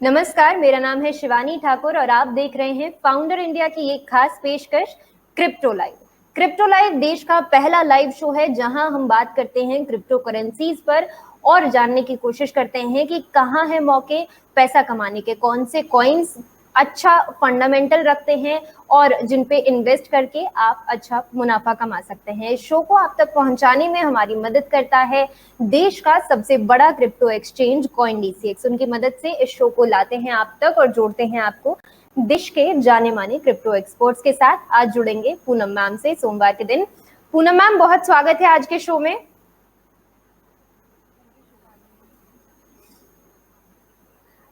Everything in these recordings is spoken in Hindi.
नमस्कार, मेरा नाम है शिवानी ठाकुर और आप देख रहे हैं फाउंडर इंडिया की एक खास पेशकश क्रिप्टो लाइव। क्रिप्टो लाइव देश का पहला लाइव शो है जहां हम बात करते हैं क्रिप्टो करेंसीज पर और जानने की कोशिश करते हैं कि कहाँ है मौके पैसा कमाने के, कौन से कॉइन्स अच्छा फंडामेंटल रखते हैं और जिन पे इन्वेस्ट करके आप अच्छा मुनाफा कमा सकते हैं। इस शो को आप तक पहुंचाने में हमारी मदद करता है देश का सबसे बड़ा क्रिप्टो एक्सचेंज CoinDCX। उनकी मदद से इस शो को लाते हैं आप तक और जोड़ते हैं आपको देश के जाने माने क्रिप्टो एक्सपर्ट्स के साथ। आज जुड़ेंगे पूनम मैम से सोमवार के दिन। पूनम मैम, बहुत स्वागत है आज के शो में।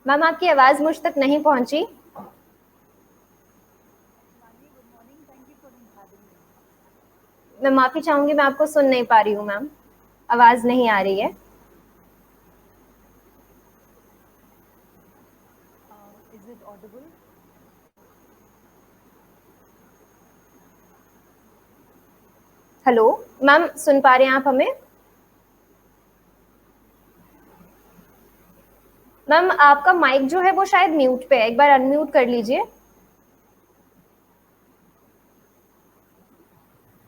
मैम, आपकी आवाज मुझ तक नहीं पहुंची। मैं माफी चाहूंगी, मैं आपको सुन नहीं पा रही हूँ मैम, आवाज नहीं आ रही है। हेलो मैम, सुन पा रहे हैं आप हमें? मैम, आपका माइक जो है वो शायद म्यूट पे है, एक बार अनम्यूट कर लीजिए।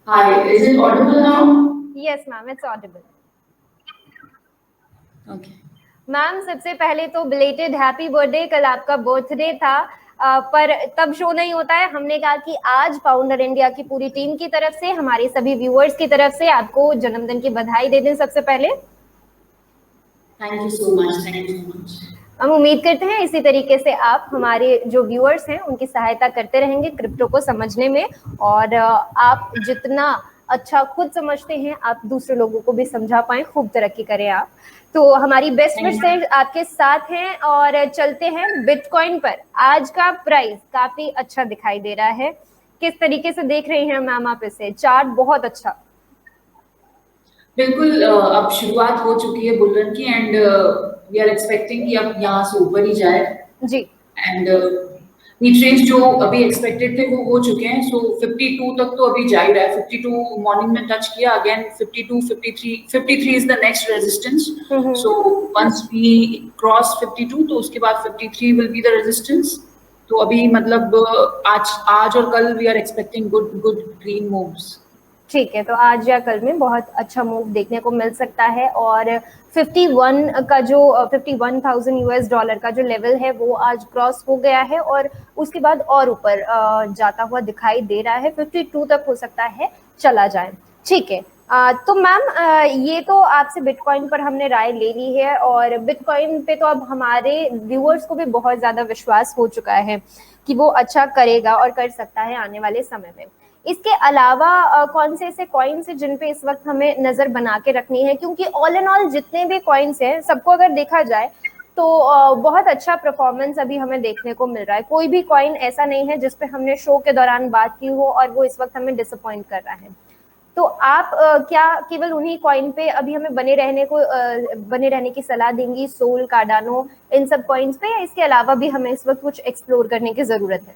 Hi, is it audible now? Yes ma'am, it's audible. Okay. Ma'am, सबसे पहले तो बिलेटेड हैप्पी बर्थडे। कल आपका बर्थडे था, पर तब शो नहीं होता है। हमने कहा कि आज फाउंडर इंडिया की पूरी टीम की तरफ से, हमारे सभी व्यूअर्स की तरफ से आपको जन्मदिन की बधाई दे दें सबसे पहले। Thank you so much. Thank you so much. हम उम्मीद करते हैं इसी तरीके से आप हमारे जो व्यूअर्स हैं उनकी सहायता करते रहेंगे क्रिप्टो को समझने में, और आप जितना अच्छा खुद समझते हैं आप दूसरे लोगों को भी समझा पाएं, खूब तरक्की करें आप। तो हमारी बेस्ट विशेस आपके साथ हैं और चलते हैं बिटकॉइन पर। आज का प्राइस काफी अच्छा दिखाई दे रहा है, किस तरीके से देख रही हैं मैम आप इसे? चार्ट बहुत अच्छा। बिल्कुल, अब शुरुआत हो चुकी है बुल रन की एंड वी आर एक्सपेक्टिंग कि अब यहाँ से ऊपर ही जाए जी। एंड नीट्रेंस जो अभी एक्सपेक्टेड थे वो हो चुके हैं। सो 52 तक तो अभी जा ही रहा है। 52 मॉर्निंग में टच किया, again 52, 53 is the next resistance. So once we cross 52 तो उसके बाद 53 विल बी द रेजिस्टेंस। तो अभी मतलब आज और कल we are expecting good green moves. ठीक है, तो आज या कल में बहुत अच्छा मूव देखने को मिल सकता है और 51 का जो 51,000 यूएस डॉलर का जो लेवल है वो आज क्रॉस हो गया है और उसके बाद और ऊपर जाता हुआ दिखाई दे रहा है। 52 तक हो सकता है चला जाए। ठीक है, तो मैम ये तो आपसे बिटकॉइन पर हमने राय ले ली है और बिटकॉइन पे तो अब हमारे व्यूअर्स को भी बहुत ज्यादा विश्वास हो चुका है कि वो अच्छा करेगा और कर सकता है आने वाले समय में। इसके अलावा कौन से ऐसे कॉइन्स हैं जिन पे इस वक्त हमें नजर बना के रखनी है? क्योंकि ऑल इन ऑल जितने भी कॉइन्स हैं सबको अगर देखा जाए तो बहुत अच्छा परफॉर्मेंस अभी हमें देखने को मिल रहा है। कोई भी कॉइन ऐसा नहीं है जिसपे हमने शो के दौरान बात की हो और वो इस वक्त हमें डिसअपॉइंट कर रहा है। तो आप क्या केवल उन्हीं कॉइन पे अभी हमें बने रहने की सलाह देंगी, सोल, कार्डानो, इन सब कॉइन्स पे, या इसके अलावा भी हमें इस वक्त कुछ एक्सप्लोर करने की जरूरत है?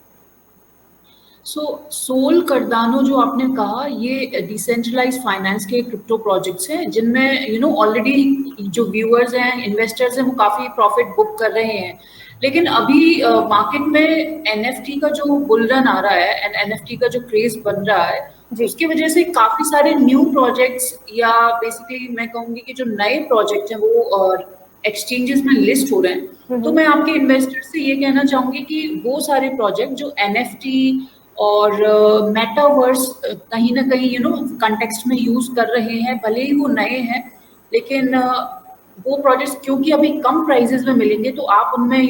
सोल, कार्डानो जो आपने कहा ये डिसेंट्रलाइज फाइनेंस के क्रिप्टो प्रोजेक्ट्स हैं जिनमें ऑलरेडी जो व्यूअर्स हैं, इन्वेस्टर्स हैं, वो काफी प्रॉफिट बुक कर रहे हैं। लेकिन अभी मार्केट में एनएफटी का जो बुल रन आ रहा है एंड एनएफटी का जो क्रेज बन रहा है उसकी वजह से काफी सारे न्यू प्रोजेक्ट्स या बेसिकली मैं कहूंगी कि जो नए प्रोजेक्ट हैं वो एक्सचेंजेस में लिस्ट हो रहे हैं। तो मैं आपके इन्वेस्टर्स से ये कहना चाहूंगी कि वो सारे प्रोजेक्ट जो एनएफटी और मेटावर्स कहीं ना कहीं कंटेक्स्ट में यूज कर रहे हैं, भले ही वो नए हैं लेकिन वो प्रोजेक्ट्स क्योंकि अभी कम प्राइसेस में मिलेंगे तो आप उनमें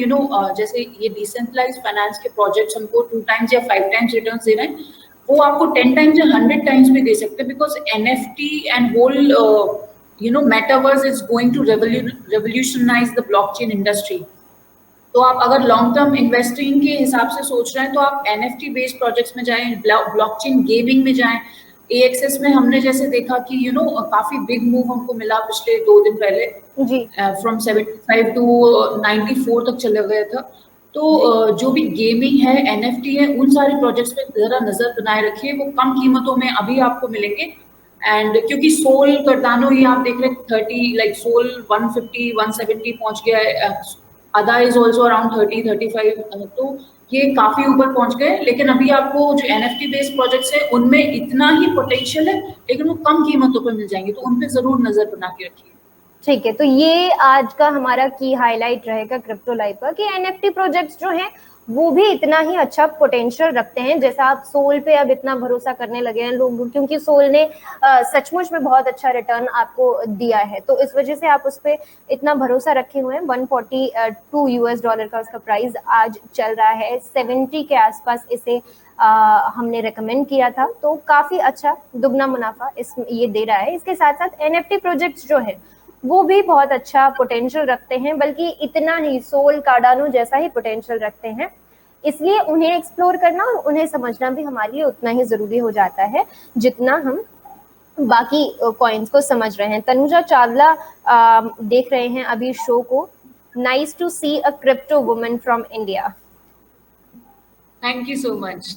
जैसे ये डिसेंट्रलाइज फाइनेंस के प्रोजेक्ट्स हमको 2 टाइम्स या 5 टाइम्स रिटर्न दे रहे हैं, वो आपको 10 टाइम्स या 100 टाइम्स भी दे सकते हैं। Because NFT and whole metaverse is going to revolutionise the blockchain industry. तो आप अगर लॉन्ग टर्म इन्वेस्टिंग के हिसाब से सोच रहे हैं तो आप एनएफटी बेस्ड प्रोजेक्ट्स में जाएं, ब्लॉकचेन गेमिंग में जाएं। एएक्सएस में हमने जैसे देखा कि काफी बिग मूव हमको मिला पिछले 2 दिन पहले, फ्रॉम 75 टू 94 तक चले गया था। तो जो भी गेमिंग है, एनएफटी है, उन सारे प्रोजेक्ट्स पे जरा नजर बनाए रखिए, वो कम कीमतों में अभी आपको मिलेंगे। एंड क्योंकि सोल, कार्डानो ये आप देख रहे हैं 30 लाइक सोल 150 170 पहुंच गया है, ADA इज ऑल्सो अराउंड 30-35, तो ये काफी ऊपर पहुंच गए। लेकिन अभी आपको जो NFT बेस्ड प्रोजेक्ट्स है उनमें इतना ही पोटेंशियल है, लेकिन वो कम कीमतों पर मिल जाएंगे, तो उन पे जरूर नजर बना के रखिए। ठीक है, तो ये आज का हमारा की हाईलाइट रहेगा क्रिप्टो लाइव का कि एनएफटी प्रोजेक्ट्स जो हैं वो भी इतना ही अच्छा पोटेंशियल रखते हैं, जैसा आप सोल पे अब इतना भरोसा करने लगे हैं लोग, क्योंकि सोल ने सचमुच में बहुत अच्छा रिटर्न आपको दिया है, तो इस वजह से आप उस पर इतना भरोसा रखे हुए हैं। $142 का उसका प्राइस आज चल रहा है, 70 के आसपास इसे हमने रेकमेंड किया था, तो काफी अच्छा दुगना मुनाफा ये दे रहा है। इसके साथ साथ एनएफटी प्रोजेक्ट्स जो है वो भी बहुत अच्छा पोटेंशियल रखते हैं, बल्कि इतना ही सोल कार्डानो जैसा ही पोटेंशियल रखते हैं, इसलिए उन्हें एक्सप्लोर करना और उन्हें समझना भी हमारे लिए उतना ही जरूरी हो जाता है जितना हम बाकी कॉइन्स को समझ रहे हैं। तनुजा चावला देख रहे हैं अभी शो को। Nice to see a crypto woman from India. Thank you so much.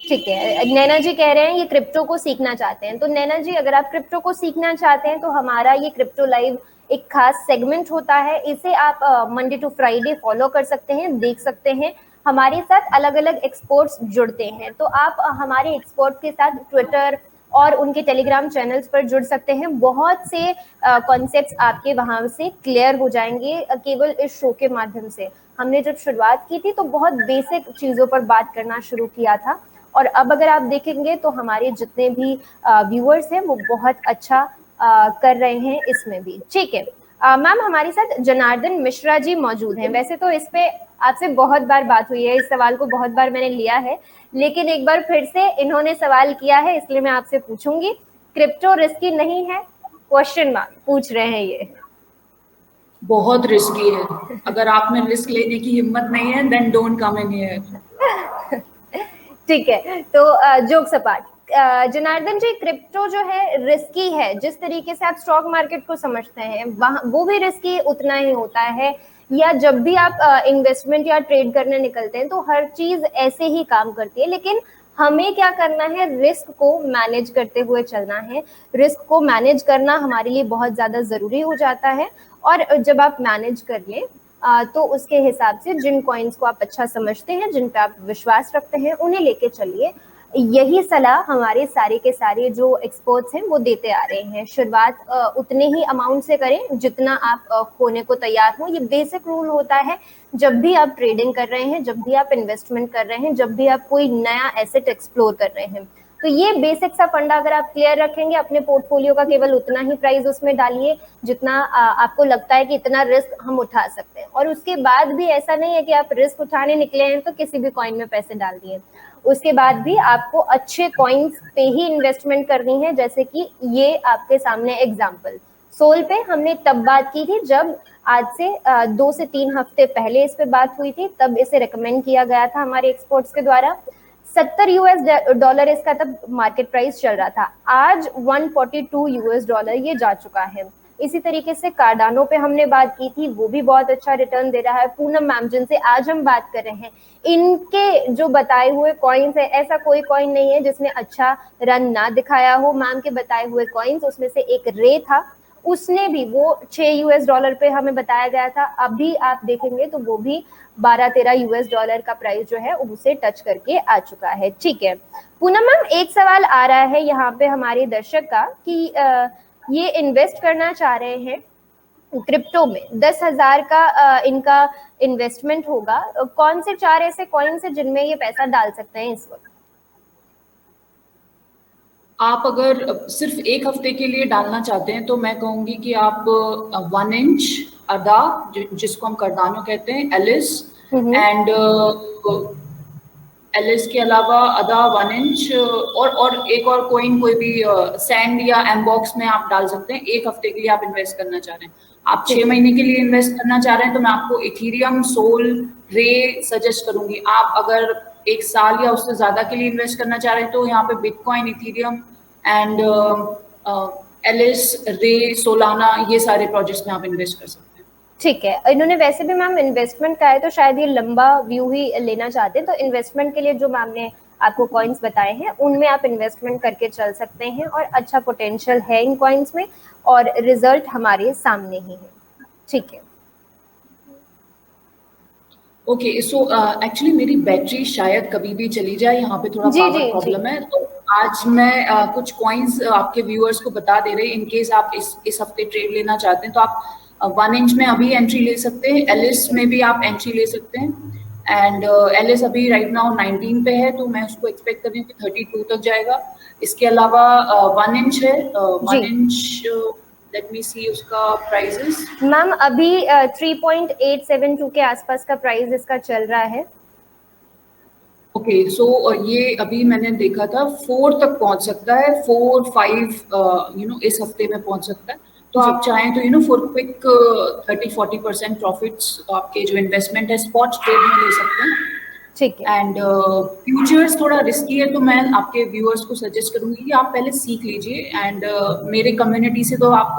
ठीक है, नैना जी कह रहे हैं ये क्रिप्टो को सीखना चाहते हैं, तो नैना जी अगर आप क्रिप्टो को सीखना चाहते हैं तो हमारा ये क्रिप्टो लाइव एक खास सेगमेंट होता है, इसे आप मंडे टू फ्राइडे फॉलो कर सकते हैं, देख सकते हैं। हमारे साथ अलग अलग एक्सपर्ट्स जुड़ते हैं, तो आप हमारे एक्सपर्ट्स के साथ ट्विटर और उनके टेलीग्राम चैनल्स पर जुड़ सकते हैं। बहुत से कॉन्सेप्ट्स आपके वहां से क्लियर हो जाएंगे केवल इस शो के माध्यम से। हमने जब शुरुआत की थी तो बहुत बेसिक चीजों पर बात करना शुरू किया था, और अब अगर आप देखेंगे तो हमारे जितने भी व्यूअर्स हैं वो बहुत अच्छा कर रहे हैं इसमें भी। ठीक है मैम, हमारे साथ जनार्दन मिश्रा जी मौजूद हैं। वैसे तो इस पे आपसे बहुत बार बात हुई है, इस सवाल को बहुत बार मैंने लिया है, लेकिन एक बार फिर से इन्होंने सवाल किया है, इसलिए मैं आपसे पूछूंगी, क्रिप्टो रिस्की नहीं है? क्वेश्चन मार्क पूछ रहे हैं ये। बहुत रिस्की है, अगर आप में रिस्क लेने की हिम्मत नहीं है then don't come in here. ठीक है, तो जोक सपाट, जनार्दन जी क्रिप्टो जो है रिस्की है, जिस तरीके से आप स्टॉक मार्केट को समझते हैं वो भी रिस्की उतना ही होता है, या जब भी आप इन्वेस्टमेंट या ट्रेड करने निकलते हैं तो हर चीज ऐसे ही काम करती है, लेकिन हमें क्या करना है, रिस्क को मैनेज करते हुए चलना है। रिस्क को मैनेज करना हमारे लिए बहुत ज्यादा जरूरी हो जाता है, और जब आप मैनेज कर लें तो उसके हिसाब से जिन कॉइन्स को आप अच्छा समझते हैं, जिन पे आप विश्वास रखते हैं, उन्हें लेके चलिए। यही सलाह हमारे सारे के सारे जो एक्सपर्ट्स हैं वो देते आ रहे हैं। शुरुआत उतने ही अमाउंट से करें जितना आप खोने को तैयार हो, ये बेसिक रूल होता है। जब भी आप ट्रेडिंग कर रहे हैं, जब भी आप इन्वेस्टमेंट कर रहे हैं, जब भी आप कोई नया एसेट एक्सप्लोर कर रहे हैं, तो ये बेसिक सा फंडा अगर आप क्लियर रखेंगे, अपने पोर्टफोलियो का केवल उतना ही प्राइस उसमें डालिए जितना आपको लगता है कि इतना रिस्क हम उठा सकते हैं, और उसके बाद भी ऐसा नहीं है कि आप रिस्क उठाने निकले हैं तो किसी भी कॉइन में पैसे डाल दिए, उसके बाद भी आपको अच्छे कॉइन्स पे ही इन्वेस्टमेंट करनी है। जैसे कि ये आपके सामने एग्जाम्पल, सोल पे हमने तब बात की थी जब आज से 2 से 3 हफ्ते पहले इस पे बात हुई थी, तब इसे रिकमेंड किया गया था हमारे एक्सपर्ट्स के द्वारा। $70 इसका तब मार्केट प्राइस चल रहा था, आज $142 ये जा चुका है। इसी तरीके से कार्डानो पे हमने बात की थी, वो भी बहुत अच्छा रिटर्न दे रहा है। पूनम मैम जिनसे आज हम बात कर रहे हैं, इनके जो बताए हुए कॉइन्स है, ऐसा कोई कॉइन नहीं है जिसने अच्छा रन ना दिखाया हो। मैम के बताए हुए कॉइन्स, उसमें से एक रे था, उसने भी वो $6 पे हमें बताया गया था, अभी आप देखेंगे तो वो भी $12-13 का प्राइस जो है उसे टच करके आ चुका है। ठीक है पूनम मैम, एक सवाल आ रहा है यहाँ पे हमारे दर्शक का कि ये इन्वेस्ट करना चाह रहे हैं क्रिप्टो में, 10,000 का इनका इन्वेस्टमेंट होगा, कौन से 4 ऐसे कॉइन्स है जिनमें ये पैसा डाल सकते हैं इस वक्त? आप अगर सिर्फ एक हफ्ते के लिए डालना चाहते हैं तो मैं कहूंगी कि आप 1 इंच अदा, जिसको हम कार्डानो कहते हैं, एलिस एंड एलिस के अलावा अदा 1 इंच और एक और कोइन कोई भी सैंड या एमबॉक्स में आप डाल सकते हैं। एक हफ्ते के लिए आप इन्वेस्ट करना चाह रहे हैं। आप 6 महीने के लिए इन्वेस्ट करना चाह रहे हैं तो मैं आपको इथीरियम, सोल, रे सजेस्ट करूंगी। आप अगर 1 साल या उससे ज्यादा के लिए इन्वेस्ट करना चाह रहे हैं तो यहाँ पे बिटकॉइन, इथीरियम एंड एलिस, रे, सोलाना, ये सारे प्रोजेक्ट्स में आप इन्वेस्ट कर सकते हैं। ठीक है, इन्होंने वैसे भी मैम इन्वेस्टमेंट का है तो शायद ये लंबा व्यू ही लेना चाहते हैं, तो इन्वेस्टमेंट के लिए जो मैम ने आपको कॉइन्स बताए हैं उनमें आप इन्वेस्टमेंट करके चल सकते हैं, और अच्छा पोटेंशियल है इन कॉइन्स में, और रिजल्ट हमारे सामने ही है। ठीक है, ओके, सो एक्चुअली मेरी बैटरी शायद कभी भी चली जाए, यहाँ पे थोड़ा जी पावर जी जी। प्रॉब्लम है, तो आज मैं कुछ कॉइन्स आपके व्यूअर्स को बता दे रहे, इन केस आप इस हफ्ते ट्रेड लेना चाहते हैं तो आप 1 इंच में अभी एंट्री ले सकते हैं, एलिस में भी आप एंट्री ले सकते हैं। एंड एलिस अभी राइट नाउ 19 पे है, तो मैं उसको एक्सपेक्ट कर रही हूँ कि 32 तक जाएगा। इसके अलावा 1 इंच है, जी 1 इंच लेट मी सी उसका प्राइजेस। मैम अभी 3.872 के आसपास का प्राइस इसका चल रहा है। ओके, सो ये अभी मैंने देखा था 4 तक पहुंच सकता है, 4-5 इस हफ्ते में पहुंच सकता है। तो जी आप चाहें तो फॉर क्विक 30-40% प्रॉफिट्स आपके जो इन्वेस्टमेंट है स्पॉट ट्रेड में ले सकते हैं। ठीक है। एंड फ्यूचर्स थोड़ा रिस्की है, तो मैं आपके व्यूअर्स को सजेस्ट करूंगी कि आप पहले सीख लीजिए। एंड मेरे कम्युनिटी से तो आप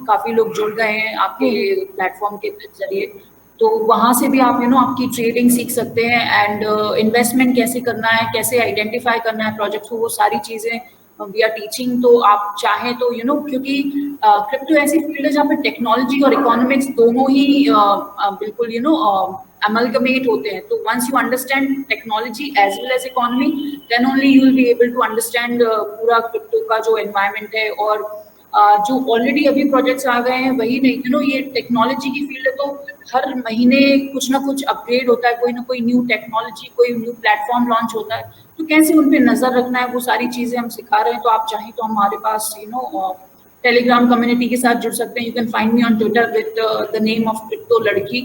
काफी लोग जुड़ गए हैं आपके प्लेटफॉर्म के जरिए, तो वहां से भी आप आपकी ट्रेडिंग सीख सकते हैं। एंड इन्वेस्टमेंट कैसे करना है, कैसे आइडेंटिफाई करना है प्रोजेक्ट्स को, वो सारी चीजें वी आर टीचिंग। तो आप चाहें तो क्योंकि क्रिप्टो ऐसी फील्ड है जहाँ पे टेक्नोलॉजी और इकोनॉमिक्स दोनों ही बिल्कुल amalgamate होते हैं। तो once you understand technology as well as economy, then only you will be able to understand पूरा क्रिप्टो का जो environment है। और जो ऑलरेडी अभी प्रोजेक्ट्स आ गए हैं वही नहीं, ये टेक्नोलॉजी की फील्ड है, तो हर महीने कुछ ना कुछ अपग्रेड होता है, कोई ना कोई न्यू टेक्नोलॉजी, कोई न्यू प्लेटफॉर्म लॉन्च होता है, तो कैसे उन पे नजर रखना है वो सारी चीजें हम सिखा रहे हैं। तो आप चाहें तो हमारे पास टेलीग्राम कम्युनिटी के साथ जुड़ सकते हैं। You can find me on Twitter with the name of crypto लड़की।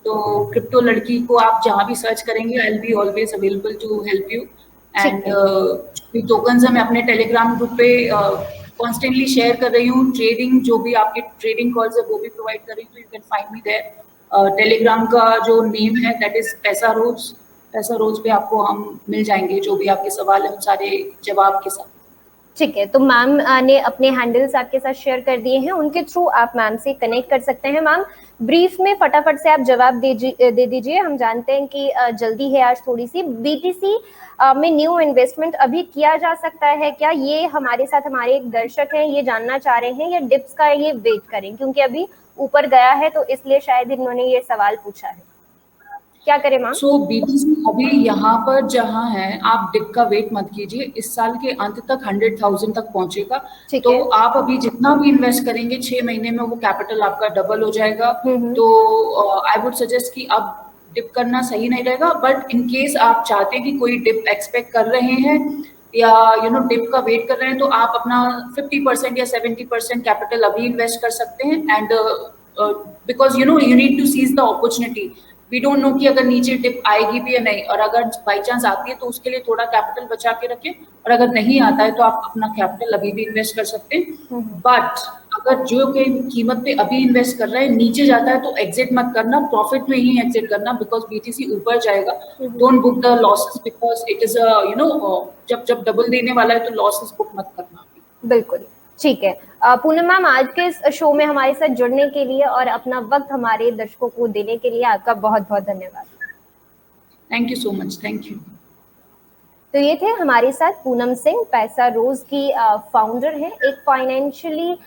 तो क्रिप्टो लड़की को आप जहाँ भी सर्च करेंगे, I will be always available to help you. ठीक एंड है। टोकन्स मैं अपने टेलीग्राम ग्रुप पे कॉन्स्टेंटली शेयर कर रही हूँ। ट्रेडिंग जो भी आपके ट्रेडिंग कॉल्स है वो भी प्रोवाइड कर रही हूँ, तो you can find me there. Telegram का जो नेम है दैट इज पैसा रोज। पैसा रोज पे आपको हम मिल जाएंगे, जो भी आपके सवाल है उन सारे जवाब के साथ। ठीक है, तो मैम ने अपने हैंडल्स आपके साथ शेयर कर दिए हैं, उनके थ्रू आप मैम से कनेक्ट कर सकते हैं। मैम ब्रीफ में फटाफट से आप जवाब दे दीजिए, हम जानते हैं कि जल्दी है आज थोड़ी सी। बीटीसी में न्यू इन्वेस्टमेंट अभी किया जा सकता है क्या? ये हमारे साथ हमारे एक दर्शक हैं, ये जानना चाह रहे हैं, या डिप्स का ये वेट करें, क्योंकि अभी ऊपर गया है तो इसलिए शायद इन्होंने ये सवाल पूछा है। क्या करें मैम? सो बीटीसी अभी यहाँ पर जहाँ है, आप डिप का वेट मत कीजिए, इस साल के अंत तक 100,000 तक पहुंचेगा। ठीक तो है। आप अभी जितना भी इन्वेस्ट करेंगे 6 महीने में वो कैपिटल आपका डबल हो जाएगा। हम्म। तो आई वुड सजेस्ट कि अब डिप करना सही नहीं रहेगा, बट इन केस आप चाहते हैं कि कोई डिप एक्सपेक्ट कर रहे हैं या डिप का वेट कर रहे हैं, तो आप अपना 50% या 70% कैपिटल अभी इन्वेस्ट कर सकते हैं। And because you need to seize the opportunity. We don't know कि अगर नीचे डिप आएगी भी या नहीं, और अगर बाई चांस आती है तो उसके लिए थोड़ा कैपिटल बचा के रखें, और अगर नहीं आता है तो आप अपना कैपिटल अभी भी इन्वेस्ट कर सकते हैं। बट अगर जो कीमत पे अभी इन्वेस्ट कर रहे हैं नीचे जाता है तो एग्जिट मत करना, प्रॉफिट में ही एग्जिट करना, बिकॉज बीटीसी ऊपर जाएगा। Don't book the losses, because it is जब डबल देने वाला है तो लॉसेस बुक मत करना। बिल्कुल ठीक है। पूनम मैम, आज के इस शो में हमारे साथ जुड़ने के लिए और अपना वक्त हमारे दर्शकों को देने के लिए आपका बहुत बहुत धन्यवाद। Thank you so much. Thank you. तो ये थे हमारे साथ पूनम सिंह, पैसा रोज की फाउंडर हैं। एक फाइनेंशियली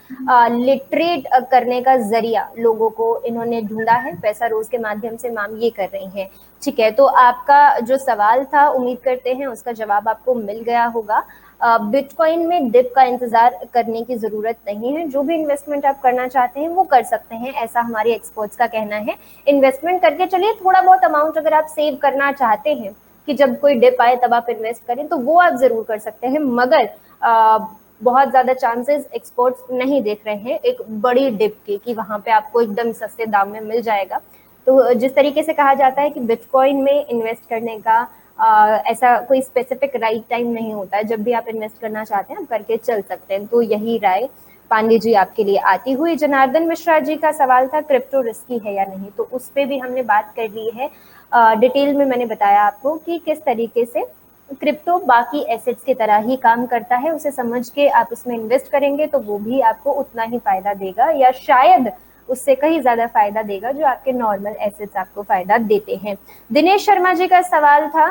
लिटरेट करने का जरिया लोगों को इन्होंने ढूंढा है, पैसा रोज के माध्यम से मैम ये कर रही हैं। ठीक है, तो आपका जो सवाल था उम्मीद करते हैं उसका जवाब आपको मिल गया होगा। बिटकॉइन में डिप का इंतजार करने की जरूरत नहीं है, जो भी इन्वेस्टमेंट आप करना चाहते हैं वो कर सकते हैं, ऐसा हमारे एक्सपर्ट्स का कहना है। इन्वेस्टमेंट करके चलिए, थोड़ा बहुत अमाउंट अगर आप सेव करना चाहते हैं कि जब कोई डिप आए तब आप इन्वेस्ट करें, तो वो आप जरूर कर सकते हैं, मगर बहुत ज्यादा चांसेस एक्सपर्ट्स नहीं देख रहे हैं एक बड़ी डिप के, कि वहां पे आपको एकदम सस्ते दाम में मिल जाएगा। तो जिस तरीके से कहा जाता है कि बिटकॉइन में इन्वेस्ट करने का ऐसा कोई स्पेसिफिक राइट टाइम नहीं होता है, जब भी आप इन्वेस्ट करना चाहते हैं आप करके चल सकते हैं। तो यही राय पांडे जी आपके लिए आती हुई। जनार्दन मिश्रा जी का सवाल था क्रिप्टो रिस्की है या नहीं, तो उस पर भी हमने बात कर ली है। डिटेल में मैंने बताया आपको कि किस तरीके से क्रिप्टो बाकी एसेट्स की तरह ही काम करता है, उसे समझ के आप उसमें इन्वेस्ट करेंगे तो वो भी आपको उतना ही फायदा देगा, या शायद उससे कहीं ज्यादा फायदा देगा जो आपके नॉर्मल एसेट्स आपको फायदा देते हैं। दिनेश शर्मा जी का सवाल था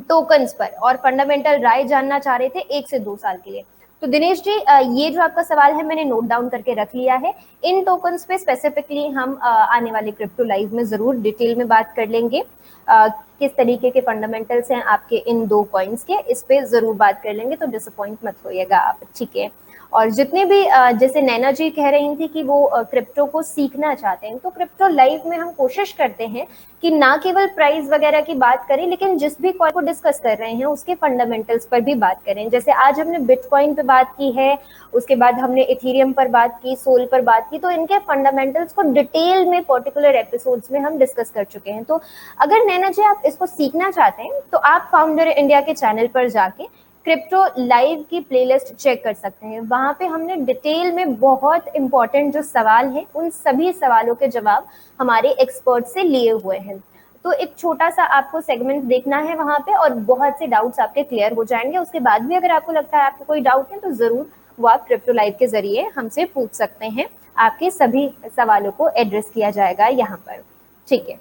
टोकन्स पर और फंडामेंटल राय जानना चाह रहे थे 1 से 2 साल के लिए। तो दिनेश जी, ये जो आपका सवाल है मैंने नोट डाउन करके रख लिया है। इन टोकन्स पे स्पेसिफिकली हम आने वाले क्रिप्टो लाइव में जरूर डिटेल में बात कर लेंगे। किस तरीके के फंडामेंटल्स हैं आपके इन दो कॉइन्स के, इस पे जरूर बात कर लेंगे, तो डिसअपॉइंट मत होइएगा आप, ठीक है। और जितने भी जैसे नैना जी कह रही थी कि वो क्रिप्टो को सीखना चाहते हैं, तो क्रिप्टो लाइव में हम कोशिश करते हैं कि ना केवल प्राइस वगैरह की बात करें, लेकिन जिस भी कॉइन को डिस्कस कर रहे हैं उसके फंडामेंटल्स पर भी बात करें। जैसे आज हमने बिटकॉइन पे बात की है, उसके बाद हमने इथेरियम पर बात की, सोल पर बात की, तो इनके फंडामेंटल्स को डिटेल में पर्टिकुलर एपिसोड्स में हम डिस्कस कर चुके हैं। तो अगर नैना जी आप इसको सीखना चाहते हैं तो आप फाउंडर इंडिया के चैनल पर जाके क्रिप्टो लाइव की प्लेलिस्ट चेक कर सकते हैं। वहां पे हमने डिटेल में बहुत इंपॉर्टेंट जो सवाल है उन सभी सवालों के जवाब हमारे एक्सपर्ट से लिए हुए हैं। तो एक छोटा सा आपको सेगमेंट देखना है वहां पे और बहुत से डाउट्स आपके क्लियर हो जाएंगे। उसके बाद भी अगर आपको लगता है आपको कोई डाउट है तो जरूर वो आप क्रिप्टो लाइव के जरिए हमसे पूछ सकते हैं। आपके सभी सवालों को एड्रेस किया जाएगा यहाँ पर, ठीक है।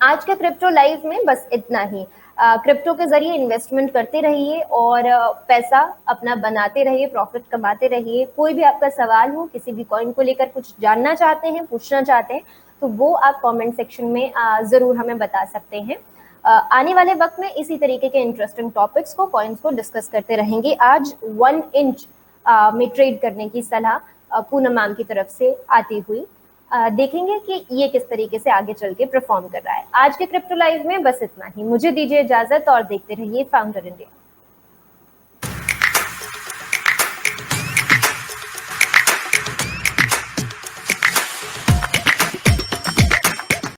आज के क्रिप्टो लाइव में बस इतना ही। क्रिप्टो के जरिए इन्वेस्टमेंट करते रहिए और पैसा अपना बनाते रहिए, प्रॉफिट कमाते रहिए। कोई भी आपका सवाल हो, किसी भी कॉइन को लेकर कुछ जानना चाहते हैं, पूछना चाहते हैं, तो वो आप कमेंट सेक्शन में जरूर हमें बता सकते हैं। आने वाले वक्त में इसी तरीके के इंटरेस्टिंग टॉपिक्स को, कॉइन्स को डिस्कस करते रहेंगे। आज 1 इंच में ट्रेड करने की सलाह पूनम मैम की तरफ से आती हुई, देखेंगे कि ये किस तरीके से आगे चल के परफॉर्म कर रहा है। आज के क्रिप्टो लाइव में बस इतना ही। मुझे दीजिए इजाजत और देखते रहिए फाउंडर इंडिया।